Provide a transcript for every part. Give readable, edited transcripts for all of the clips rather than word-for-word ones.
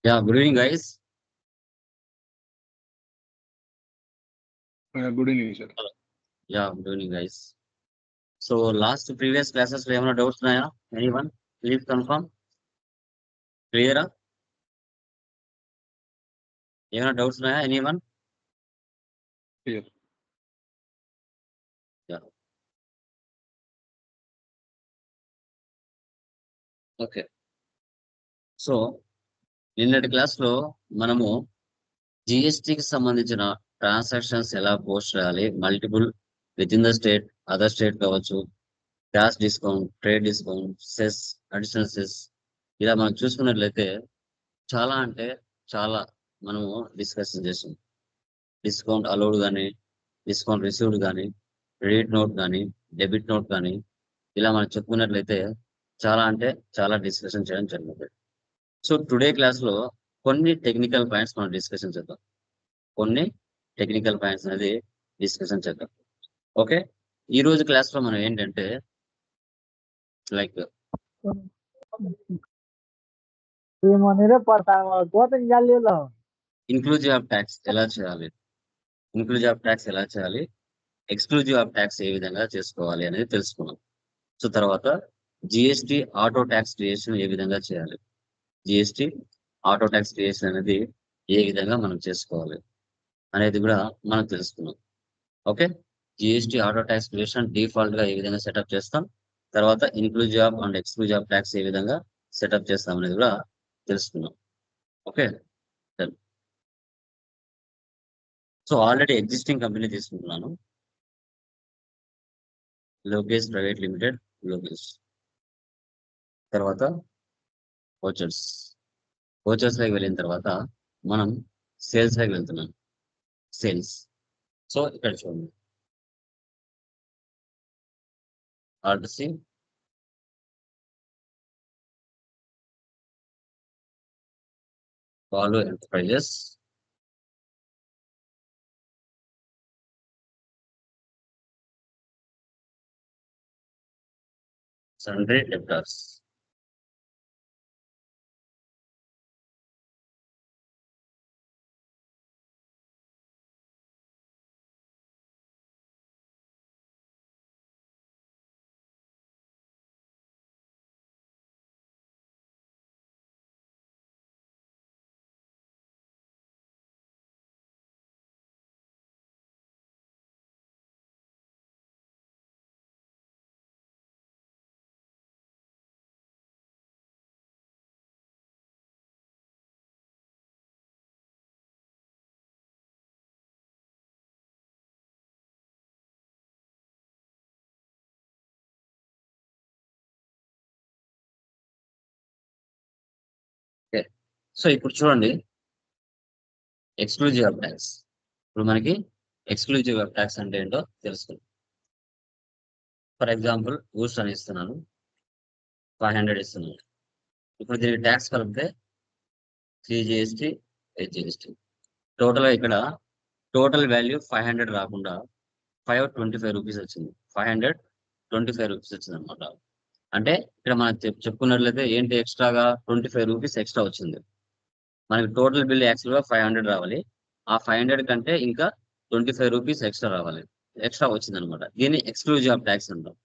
Yeah, good evening, guys. Good evening, sir. Yeah, good evening, guys. So, last previous classes, we have no doubts now. Anyone? Please confirm. Clear? Any doubts now? Anyone? Here. Yeah. Okay. So నిన్నటి క్లాస్లో మనము జిఎస్టికి సంబంధించిన transactions ఎలా post చేయాలి, multiple with in the state, other state కావచ్చు, cash discount, trade discount, cess, additional cess, ఇలా మనం చూసుకున్నట్లయితే చాలా అంటే చాలా మనము డిస్కషన్ చేసాం. డిస్కౌంట్ అలౌడ్ కానీ, డిస్కౌంట్ రిసీవ్డ్ కానీ, క్రెడిట్ నోట్ కానీ, డెబిట్ నోట్ కానీ, ఇలా మనం చెప్పుకున్నట్లయితే చాలా అంటే చాలా డిస్కషన్ చేయడం జరిగింది. సో టుడే క్లాస్లో కొన్ని టెక్నికల్ పాయింట్స్ మనం డిస్కషన్ చేద్దాం. కొన్ని టెక్నికల్ పాయింట్స్ అనేది డిస్కషన్ చేద్దాం. ఓకే, ఈ రోజు క్లాస్లో మనం ఏంటంటే లైక్ ఇన్క్లూజివ్ ఆఫ్ ట్యాక్స్ ఎలా చేయాలి, ఇన్క్లూజివ్ ఆఫ్ ట్యాక్స్ ఎలా చేయాలి, ఎక్స్క్లూజివ్ ఆఫ్ ట్యాక్స్ ఏ విధంగా చేసుకోవాలి అనేది తెలుసుకున్నాం. సో తర్వాత జిఎస్టి ఆటో ట్యాక్స్ క్రియేషన్ ఏ విధంగా చేయాలి, జిఎస్టి ఆటో ట్యాక్స్ క్రియేషన్ అనేది ఏ విధంగా మనం చేసుకోవాలి అనేది కూడా మనం తెలుసుకున్నాం. Okay, GST auto tax creation default గా ఏ విధంగా సెటప్ చేస్తాం, తర్వాత inclusive and exclusive of tax ఏ విధంగా సెటప్ చేస్తాం అనేది కూడా తెలుసుకున్నాం. Okay, so already existing company తీసుకుంటున్నాను, లోకేష్ ప్రైవేట్ లిమిటెడ్, లోకేష్. తర్వాత వోచర్స్ లోకి వెళ్ళిన తర్వాత మనం సేల్స్ లోకి వెళ్తున్నాం. సేల్స్. సో ఇక్కడ చూడండి, ఆర్డర్సీ, value enterprises, sundry debtors. Okay, so ఇప్పుడు చూడండి ఎక్స్క్లూజివ్ ఆఫ్ ట్యాక్స్. ఇప్పుడు మనకి ఎక్స్క్లూజివ్ ఆఫ్ ట్యాక్స్ అంటే ఏంటో తెలుసుకుందాం. ఫర్ ఎగ్జాంపుల్ గూడ్స్ అని ఇస్తున్నాను, 500 ఇస్తున్నాను. ఇప్పుడు దీనికి ట్యాక్స్ కలిపితే 3 GST, 8 GST. టోటల్గా ఇక్కడ టోటల్ వాల్యూ 500 రాకుండా 525 రూపీస్ వచ్చింది, 525 రూపీస్ వచ్చింది అనమాట. అంటే ఇక్కడ మనం చెప్పుకున్నట్లయితే ఏంటి, ఎక్స్ట్రాగా 25 రూపీస్ ఎక్స్ట్రా వచ్చింది. మనకి టోటల్ బిల్ యాక్చువల్గా 500 రావాలి, ఆ 500 కంటే ఇంకా 25 రూపీస్ ఎక్స్ట్రా రావాలి, ఎక్స్ట్రా వచ్చింది అనమాట. దీన్ని ఎక్స్క్లూజివ్ ఆఫ్ ట్యాక్స్ అంటాం.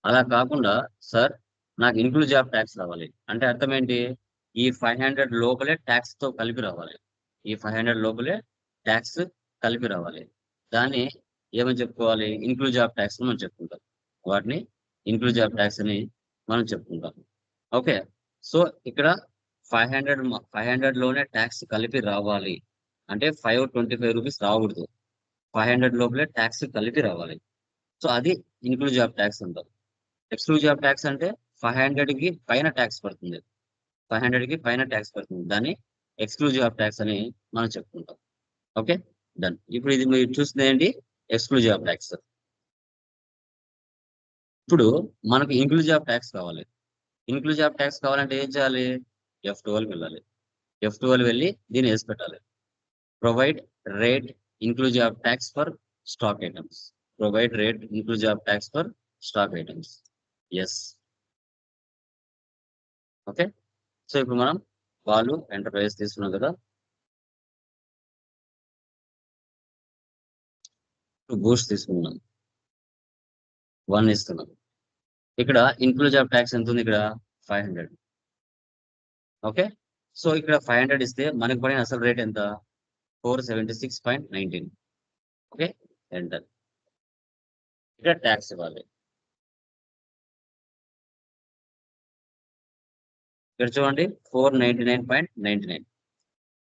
అలా కాకుండా సార్ నాకు ఇన్క్లూజివ్ ఆఫ్ ట్యాక్స్ రావాలి అంటే అర్థం ఏంటి, ఈ 500 లోపలే ట్యాక్స్ తో కలిపి రావాలి, ఈ 500 లోపలే ట్యాక్స్ కలిపి రావాలి. దాన్ని ఏమని చెప్పుకోవాలి, ఇన్క్లూజివ్ ఆఫ్ ట్యాక్స్ మనం చెప్పుకుంటాం. వాటిని ఇన్క్లూజివ్ ఆఫ్ ట్యాక్స్ అని మనం చెప్పుకుంటాం. ఓకే, సో ఇక్కడ 500 లోనే ట్యాక్స్ కలిపి రావాలి అంటే 525 రూపీస్ రాకూడదు, 500 లోపలే ట్యాక్స్ కలిపి రావాలి. సో అది ఇన్క్లూజివ్ ఆఫ్ ట్యాక్స్ అంటాం. ఎక్స్క్లూజివ్ ఆఫ్ ట్యాక్స్ అంటే 500 కి పైన ట్యాక్స్ పడుతుంది, 500 కి పైన ట్యాక్స్ పడుతుంది, దాన్ని ఎక్స్క్లూజివ్ ఆఫ్ ట్యాక్స్ అని మనం చెప్పుకుంటాం. Okay, done. ఇప్పుడు ఇది మీరు చూస్తుంది ఏంటి, ఎక్స్క్లూజివ్ ఆఫ్ ట్యాక్స్. ఇప్పుడు మనకు ఇన్క్లూజివ్ ఆఫ్ ట్యాక్స్ కావాలి. ఇన్క్లూజివ్ ఆఫ్ ట్యాక్స్ కావాలంటే ఏం చేయాలి, F12 వెళ్ళాలి. F12 వెళ్ళి దీన్ని వేసి పెట్టాలి. Provide rate inclusive of tax for stock items, provide rate inclusive of tax for stock items. Yes. Okay, so ఇప్పుడు మనం వాళ్ళు ఎంటర్ప్రైజెస్ తీసుకున్నాం కదా, బూస్ట్ తీసుకున్నాం 1 ఇస్తున్నాం. ఇక్కడ ఇన్క్లూజివ్ ట్యాక్స్ ఎంత ఉంది? ఇక్కడ 500. ఓకే, సో ఇక్కడ 500 ఇస్తే మనకు పడిన అసలు రేట్ ఎంత? 476.19. Okay, enter. ఇక్కడ ట్యాక్స్ ఇవ్వాలి. ఇక్కడ చూడండి 499.99.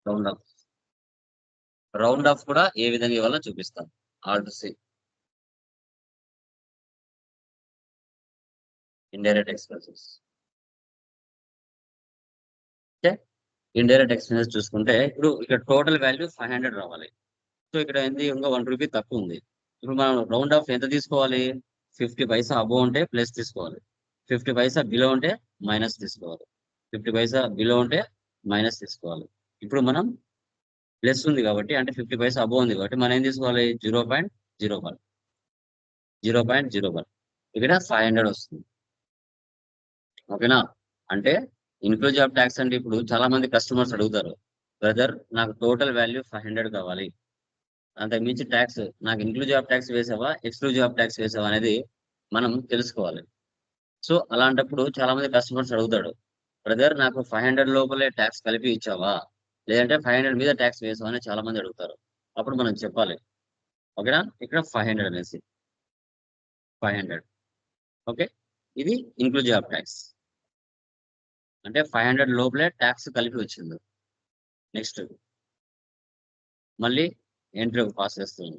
Round of. రౌండ్ ఆఫ్ కూడా ఏ విధంగా ఇవ్వాలో చూపిస్తాం. Alt C. Indirect expenses. Okay, indirect expenses చూసుకుంటే ఇప్పుడు ఇక్కడ టోటల్ వాల్యూ 500 రావాలి. సో ఇక్కడ ఏంది? ఇంకా 1 రూపీ తక్కువ ఉంది. ఇప్పుడు మనం రౌండ్ ఆఫ్ ఎంత తీసుకోవాలి? 50 పైసా అబోవ్ ఉంటే ప్లస్ తీసుకోవాలి, 50 పైసా బిలో ఉంటే మైనస్ తీసుకోవాలి, 50 పైసా బిలో ఉంటే మైనస్ తీసుకోవాలి. ఇప్పుడు మనం ప్లస్ ఉంది కాబట్టి, అంటే 50 పైసా అబోవ్ ఉంది కాబట్టి మనం ఏం తీసుకోవాలి? 0.01. 0.01. ఇక్కడ 500 వస్తుంది. ఓకేనా? అంటే ఇన్క్లూజివ్ ట్యాక్స్ అంటే ఇప్పుడు చాలా మంది కస్టమర్స్ అడుగుతారు, బ్రదర్ నాకు టోటల్ వాల్యూ 500 కావాలి, అంతకు మించి ట్యాక్స్ నాకు ఇన్క్లూజివ్ ట్యాక్స్ వేసావా ఎక్స్క్లూజివ్ ట్యాక్స్ వేసావా అనేది మనం తెలుసుకోవాలి. సో అలాంటప్పుడు చాలా మంది కస్టమర్స్ అడుగుతాడు, బ్రదర్ నాకు 500 లోపలే ట్యాక్స్ కలిపి ఇచ్చావా, లేదంటే 500 మీద ట్యాక్స్ వేసావా అని చాలా మంది అడుగుతారు. అప్పుడు మనం చెప్పాలి. ఓకేనా? ఇక్కడ 500 అనేసి 500. ఓకే, ఇది ఇన్క్లూజివ్ ట్యాక్స్ అంటే 500 లోపలే ట్యాక్స్ కలిపి వచ్చింది. నెక్స్ట్ మళ్ళీ ఎంట్రీ పాస్ చేస్తుంది.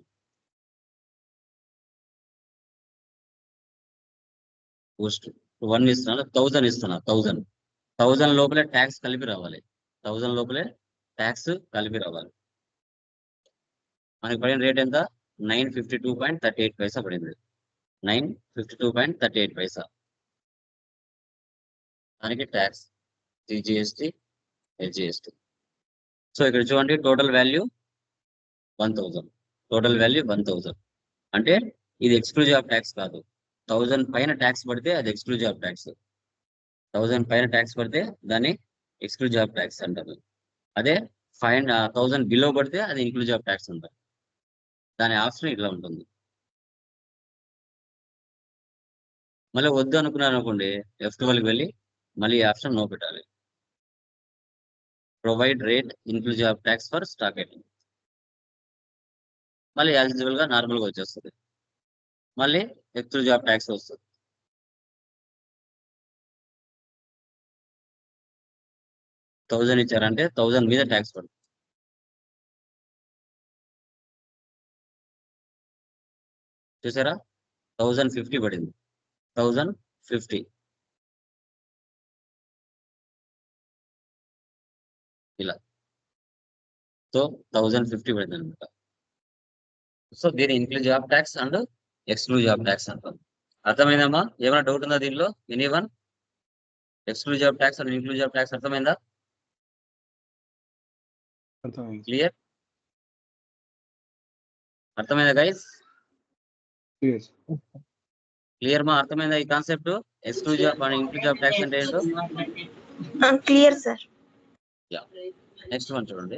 పోస్ట్ 1 ఇస్తున్నా, 1000 ఇస్తున్నా. 1000 లోపలే ట్యాక్స్ కలిపి రావాలి. 1000 లోపలే ట్యాక్స్ కలిపి రావాలి. మనకి పడిన రేట్ ఎంత? 952.38 పైసా పడింది. 952.38 పైసా. దానికి ట్యాక్స్ జిఎస్టీ, హెచ్జిఎస్టీ. సో ఇక్కడ చూడండి టోటల్ వాల్యూ 1000. టోటల్ వాల్యూ 1000 అంటే ఇది ఎక్స్క్లూజివ్ ట్యాక్స్ కాదు. 1000 పైన ట్యాక్స్ పడితే అది ఎక్స్క్లూజివ్ ట్యాక్స్. 1000 పైన ట్యాక్స్ పడితే దాన్ని ఎక్స్క్లూజివ్ ట్యాక్స్ అంటారు. అదే 1000 బిలో పడితే అది ఇన్క్లూజివ్ ట్యాక్స్ అంటారు. దాని ఆప్షన్ ఇట్లా ఉంటుంది. మళ్ళీ వద్దు అనుకున్నాను అనుకోండి, F12కి వెళ్ళి మళ్ళీ ఆప్షన్ నో పెట్టాలి. Provide rate inclusive tax for stock item. మళ్ళీ యాజ్ యూజువల్ గా నార్మల్ గా వచ్చేస్తుంది. మళ్ళీ ఎక్స్క్లూజివ్ ట్యాక్స్ వస్తుంది. 1000 ఇచ్చారంటే 1000 మీద ట్యాక్స్ పడుతుంది. చూసారా? 1050 పడింది. 1050 ఇలా. సో 1050 పడింది అనమాట. సో దీని inclusive tax and exclusive tax అంటాం. అర్థమైందమ్మా? ఏమైనా డౌట్ ఉందా దీనిలో? Anyone? Exclusive tax and inclusive tax అర్థమైందా? క్లియర్? అర్థమైందా గైస్? క్లియర్ మా? అర్థమైందా ఈ concept? Exclusive and inclusive tax అంటే ఏంటో క్లియర్ సార్. నెక్స్ట్ వన్ చూడండి.